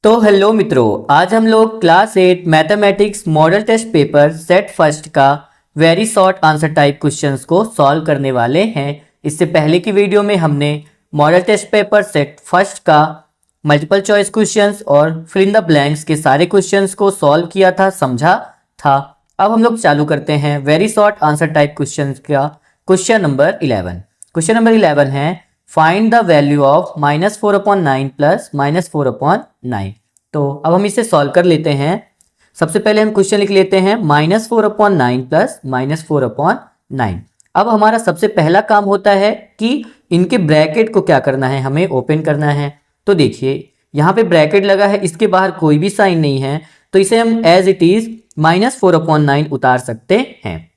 तो हेलो मित्रों, आज हम लोग class 8 mathematics model test paper set first का very short answer type questions को सॉल्व करने वाले हैं। इससे पहले की वीडियो में हमने model test paper set first का मल्टीपल चॉइस क्वेश्चंस और फिल इन द ब्लैंक्स के सारे क्वेश्चंस को सॉल्व किया था, समझा था। अब हम लोग चालू करते हैं very short answer type questions का क्वेश्चन नंबर 11। क्वेश्चन नंबर 11 है find the value of -4/9 plus -4/9। तो अब हम इसे सॉल्व कर लेते हैं। सबसे पहले हम क्वेश्चन लिख लेते हैं -4/9 प्लस -4/9। अब हमारा सबसे पहला काम होता है कि इनके ब्रैकेट को क्या करना है, हमें ओपन करना है। तो देखिए यहाँ पे ब्रैकेट लगा है, इसके बाहर कोई भी साइन नहीं है, तो इसे हम एज इट इज -4/9 उतार सकते हैं।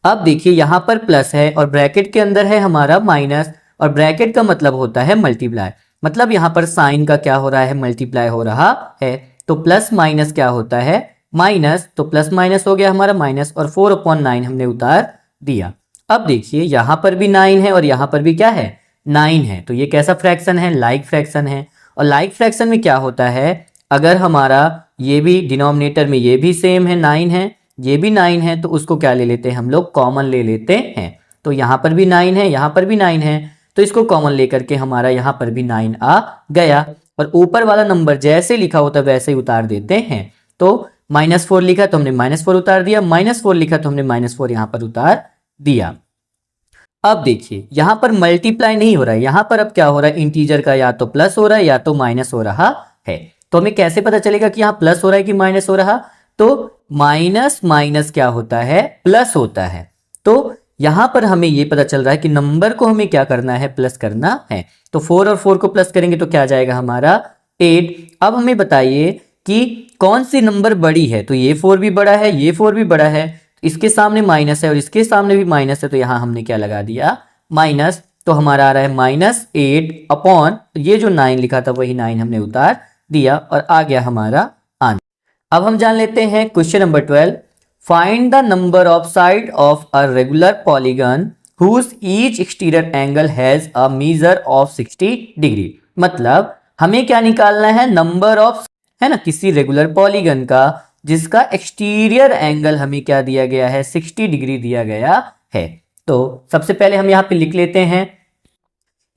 अब देखिए यहाँ पर प्लस है और ब्रैकेट के अंदर है हमारा माइनस, और ब्रैकेट का मतलब होता है मल्टीप्लाई, मतलब यहाँ पर साइन का क्या हो रहा है, मल्टीप्लाई हो रहा है। तो प्लस माइनस क्या होता है, माइनस, तो प्लस माइनस हो गया हमारा माइनस, और 4/9 हमने उतार दिया। अब देखिए यहाँ पर भी 9 है और यहाँ पर भी क्या है, 9 है। तो ये कैसा फ्रैक्शन है, लाइक फ्रैक्शन है। और लाइक फ्रैक्शन में क्या होता है, अगर हमारा ये भी डिनोमिनेटर में ये भी सेम है, 9 है, ये भी 9 है, तो उसको क्या ले लेते हैं हम लोग, कॉमन ले लेते हैं। तो यहाँ पर भी 9 है, यहाँ पर भी 9 है, तो इसको कॉमन लेकर के हमारा यहाँ पर भी 9 आ गया। और ऊपर वाला नंबर जैसे लिखा होता है वैसे ही उतार देते हैं। तो -4 लिखा तो हमने -4 उतार दिया, -4 लिखा तो हमने -4 यहाँ पर उतार दिया। अब देखिए यहाँ पर मल्टीप्लाई नहीं हो रहा है, यहाँ पर अब क्या हो रहा है, इंटीजर का या तो प्लस हो रहा है या तो माइनस हो रहा है। तो हमें कैसे पता चलेगा कि यहाँ प्लस हो रहा है कि माइनस हो रहा, तो माइनस माइनस क्या होता है, प्लस होता है। तो यहां पर हमें ये पता चल रहा है कि नंबर को हमें क्या करना है, प्लस करना है। तो 4 और 4 को प्लस करेंगे तो क्या जाएगा हमारा 8। अब हमें बताइए कि कौन सी नंबर बड़ी है, तो ये 4 भी बड़ा है, ये 4 भी बड़ा है, इसके सामने माइनस है और इसके सामने भी माइनस है, तो यहां हमने क्या लगा दिया, माइनस। तो हमारा आ रहा है -8 अपॉन ये जो 9 लिखा था वही 9 हमने उतार दिया और आ गया हमारा आंसर। अब हम जान लेते हैं question number 12। Find the number of side of a regular polygon whose each exterior angle has a measure of 60 degree. मतलब हमें क्या निकालना है, नंबर ऑफ, है ना, किसी रेगुलर पॉलीगन का जिसका एक्सटीरियर एंगल हमें क्या दिया गया है, 60 डिग्री दिया गया है। तो सबसे पहले हम यहाँ पे लिख लेते हैं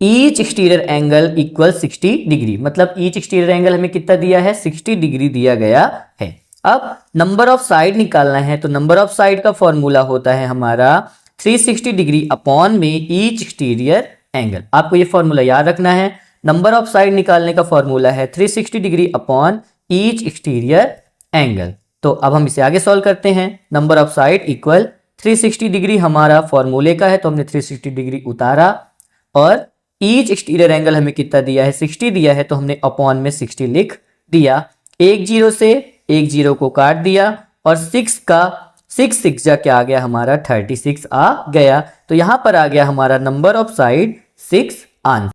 each exterior angle equal 60 degree, मतलब ईच एक्सटीरियर एंगल हमें कितना दिया है, 60 डिग्री दिया गया है। अब नंबर ऑफ साइड निकालना है, तो नंबर ऑफ साइड का फॉर्मूला होता है हमारा 360 डिग्री अपॉन में ईच एक्सटीरियर एंगल। आपको ये फॉर्मूला याद रखना है, नंबर ऑफ साइड निकालने का फॉर्मूला है 360 degree upon each exterior angle. तो अब हम इसे आगे सॉल्व करते हैं। Number of side equal 360 degree हमारा फॉर्मूले का है, तो हमने 360 डिग्री उतारा, और ईच एक्सटीरियर एंगल हमें कितना दिया है, 60 दिया है, तो हमने अपॉन में 60 लिख दिया। एक जीरो से एक जीरो को काट दिया और 6 का 6 जा क्या आ गया हमारा 36 आ गया। तो यहां पर आ गया हमारा नंबर ऑफ साइड 6 आंसर।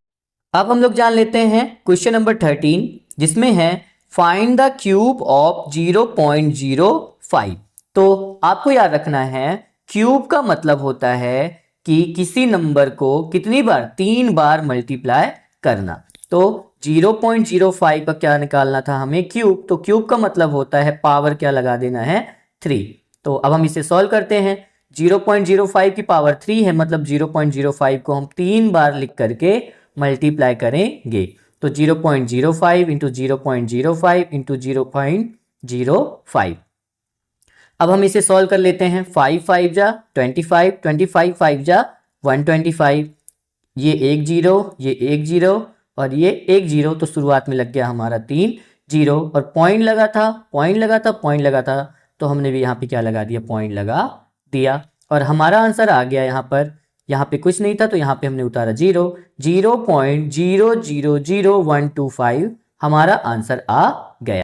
अब हम लोग जान लेते हैं क्वेश्चन नंबर 13, जिसमें है फाइंड द क्यूब ऑफ 0.05। तो आपको याद रखना है क्यूब का मतलब होता है कि किसी नंबर को कितनी बार, 3 बार मल्टीप्लाई करना। तो 0.05 का क्या निकालना था हमें, क्यूब। तो क्यूब का मतलब होता है पावर क्या लगा देना है, 3। तो अब हम इसे सॉल्व करते हैं। 0.05 की पावर 3 है, मतलब 0.05 को हम 3 बार लिख करके मल्टीप्लाई करेंगे। तो 0.05 इंटू 0.05 इंटू 0.05। अब हम इसे सॉल्व कर लेते हैं। 5 5 जा 25, 25 5 जा 125, ये एक जीरो, ये एक जीरो और ये एक जीरो, तो शुरुआत में लग गया हमारा 3 जीरो, और पॉइंट लगा था, पॉइंट लगा था, पॉइंट लगा था, तो हमने भी यहाँ पे क्या लगा दिया, पॉइंट लगा दिया, और हमारा आंसर आ गया यहाँ पर। यहाँ पे कुछ नहीं था तो यहाँ पे हमने उतारा 0.000125, हमारा आंसर आ गया।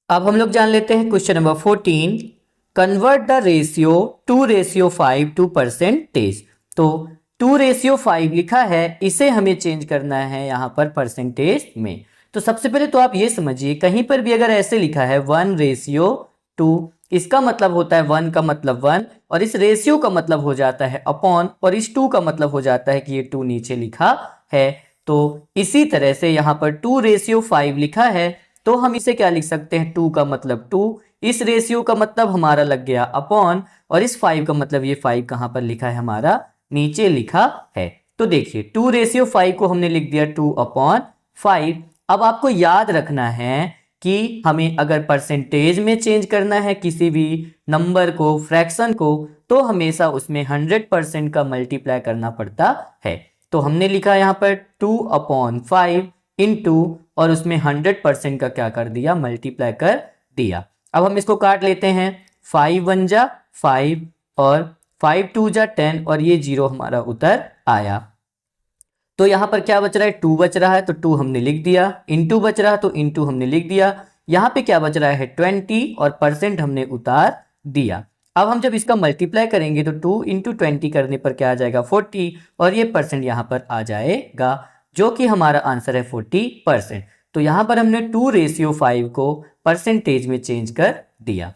अब हम लोग जान लेते हैं question number 14। Convert the ratio 2:5 to percentage. तो 2:5 लिखा है, इसे हमें चेंज करना है यहाँ पर परसेंटेज में। तो सबसे पहले तो आप ये समझिए, कहीं पर भी अगर ऐसे लिखा है 1:2, इसका मतलब होता है 1 का मतलब 1, और इस रेशियो का मतलब हो जाता है अपॉन, और इस 2 का मतलब हो जाता है कि ये 2 नीचे लिखा है। तो इसी तरह से यहाँ पर 2:5 लिखा है, तो हम इसे क्या लिख सकते हैं, 2 का मतलब 2, इस रेशियो का मतलब हमारा लग गया अपॉन, और इस 5 का मतलब ये 5 कहाँ पर लिखा है हमारा, नीचे लिखा है। तो देखिए 2:5 को हमने लिख दिया 2/5। अब आपको याद रखना है कि हमें अगर परसेंटेज में चेंज करना है किसी भी नंबर को, फ्रैक्शन को, तो हमेशा उसमें 100% का मल्टीप्लाई करना पड़ता है। तो हमने लिखा यहाँ पर 2/5 इंटू, और उसमें 100% का क्या कर दिया, मल्टीप्लाई कर दिया। अब हम इसको काट लेते हैं, 5 1 जा 5 और 5 2 जा 10, और ये 0 हमारा उतर आया। तो यहां पर क्या बच रहा है, 2 बच रहा है, तो 2 हमने लिख दिया, इंटू बच रहा है तो इंटू हमने लिख दिया। यहां पे क्या बच रहा है 20, और परसेंट हमने उतार दिया। अब हम जब इसका मल्टीप्लाई करेंगे तो 2 इंटू 20 करने पर क्या आ जाएगा 40, और ये परसेंट यहां पर आ जाएगा, जो कि हमारा आंसर है 40%। तो यहां पर हमने 2:5 को परसेंटेज में चेंज कर दिया।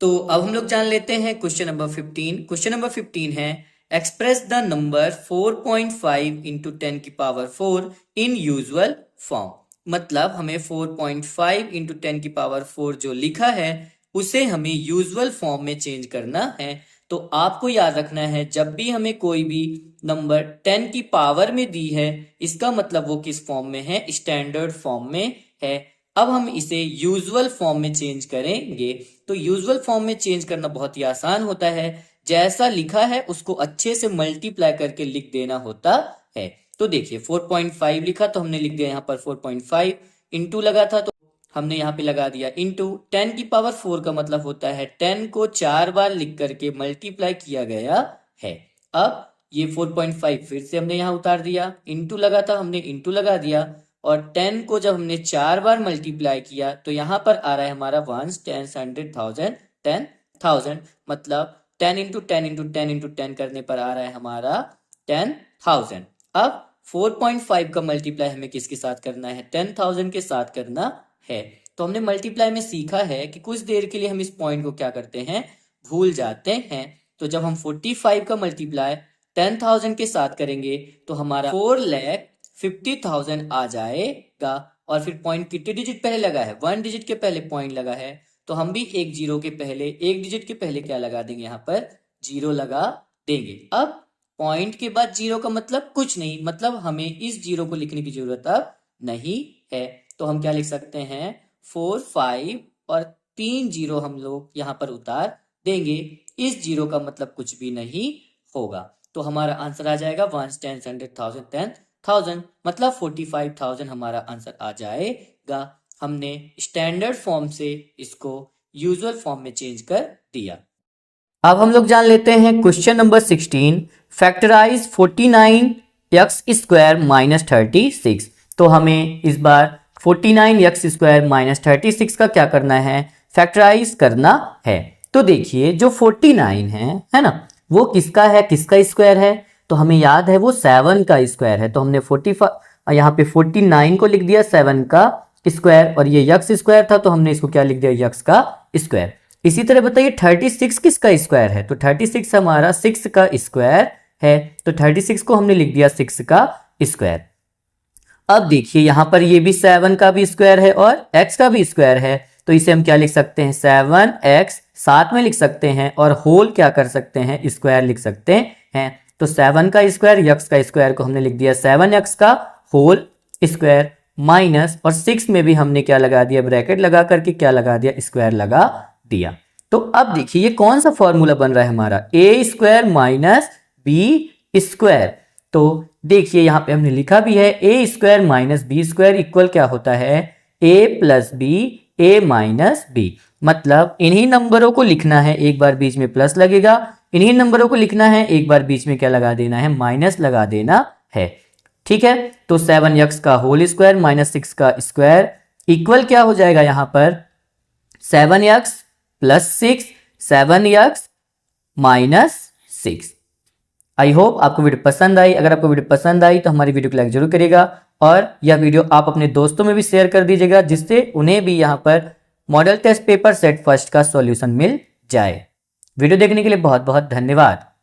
तो अब हम लोग जान लेते हैं क्वेश्चन नंबर 15। क्वेश्चन नंबर 15 है एक्सप्रेस द नंबर 4.5 इंटू 10 की पावर 4 इन यूजुअल फॉर्म। मतलब हमें 4.5 इंटू 10 की पावर 4 जो लिखा है उसे हमें यूजुअल फॉर्म में चेंज करना है। तो आपको याद रखना है, जब भी हमें कोई भी नंबर 10 की पावर में दी है, इसका मतलब वो किस फॉर्म में है, स्टैंडर्ड फॉर्म में है। अब हम इसे यूजुअल फॉर्म में चेंज करेंगे। तो यूजुअल फॉर्म में चेंज करना बहुत ही आसान होता है, जैसा लिखा है उसको अच्छे से मल्टीप्लाई करके लिख देना होता है। तो देखिए 4.5 लिखा तो हमने लिख दिया यहाँ पर 4.5, इंटू लगा था तो हमने यहाँ पे लगा दिया इंटू, 10 की पावर 4 का मतलब होता है 10 को 4 बार लिख करके मल्टीप्लाई किया गया है। अब ये 4.5 फिर से हमने यहाँ उतार दिया, इंटू लगा था हमने इंटू लगा दिया, और 10 को जब हमने 4 बार मल्टीप्लाई किया तो यहाँ पर आ रहा है हमारा 1 10 100 10,000, मतलब 10 इंटू 10 इंटू 10 इंटू 10 करने पर आ रहा है हमारा 10,000। अब 4.5 का मल्टीप्लाई हमें किसके साथ करना है, 10,000 के साथ करना है। तो हमने मल्टीप्लाई में सीखा है कि कुछ देर के लिए हम इस पॉइंट को क्या करते हैं, भूल जाते हैं। तो जब हम 45 का मल्टीप्लाई 10,000 के साथ करेंगे तो हमारा 4,50,000 आ जाएगा। और फिर पॉइंट कितने डिजिट पहले लगा है, 1 डिजिट के पहले पॉइंट लगा है, तो हम भी एक जीरो के पहले, एक डिजिट के पहले क्या लगा देंगे, यहाँ पर 0 लगा देंगे। अब पॉइंट के बाद 0 का मतलब कुछ नहीं, मतलब हमें इस 0 को लिखने की जरूरत अब नहीं है। तो हम क्या लिख सकते हैं, 4 5 और 3 0 हम लोग यहाँ पर उतार देंगे। इस 0 का मतलब कुछ भी नहीं होगा, तो हमारा आंसर आ जाएगा 1 10 100,000 10,000, मतलब 45,000 हमारा आंसर आ जाएगा। हमने स्टैंडर्ड फॉर्म से इसको यूजुअल फॉर्म में चेंज कर दिया। अब हम लोग जान लेते हैं question number 16, factorise 49x² minus 36। तो हमें इस बार 49x² माइनस 36 का क्या करना है, फैक्टराइज करना है। तो देखिए जो 49 है ना, वो किसका है, किसका स्क्वायर है, तो हमें याद है वो 7 का स्क्वायर है। तो हमने 45 यहाँ पे 49 को लिख दिया 7 का स्क्वायर, और ये यक्स स्क्वायर था तो हमने इसको क्या लिख दिया, यक्स का स्क्वायर। इसी तरह बताइए 36 किसका स्क्वायर है, तो 36 हमारा 6 का स्क्वायर है, तो 36 को हमने लिख दिया 6 का स्क्वायर। अब देखिए यहाँ पर ये भी 7 का भी स्क्वायर है और x का भी स्क्वायर है, तो इसे हम क्या लिख सकते हैं, 7x साथ में लिख सकते हैं, और होल क्या कर सकते हैं, स्क्वायर लिख सकते हैं। तो 7 का स्क्वायर, x का स्क्वायर को हमने लिख दिया 7x का होल स्क्वायर, माइनस, और 6 में भी हमने क्या लगा दिया, ब्रैकेट लगा करके क्या लगा दिया, स्क्वायर लगा दिया। तो अब देखिए ये कौन सा फॉर्मूला बन रहा है हमारा, a² माइनस b²। तो देखिए यहाँ पे हमने लिखा भी है a² माइनस b² इक्वल क्या होता है, a plus b, a minus b। मतलब इन्हीं नंबरों को लिखना है, एक बार बीच में प्लस लगेगा, इन्हीं नंबरों को लिखना है, एक बार बीच में क्या लगा देना है, माइनस लगा देना है। ठीक है, तो 7x का होल स्क्वायर माइनस 6 का स्क्वायर इक्वल क्या हो जाएगा, यहाँ पर 7x plus 6, 7x minus 6। I hope आपको वीडियो पसंद आई। अगर आपको वीडियो पसंद आई तो हमारी वीडियो को लाइक जरूर करिएगा, और यह वीडियो आप अपने दोस्तों में भी शेयर कर दीजिएगा, जिससे उन्हें भी यहाँ पर model test paper set first का सॉल्यूशन मिल जाए। वीडियो देखने के लिए बहुत बहुत धन्यवाद।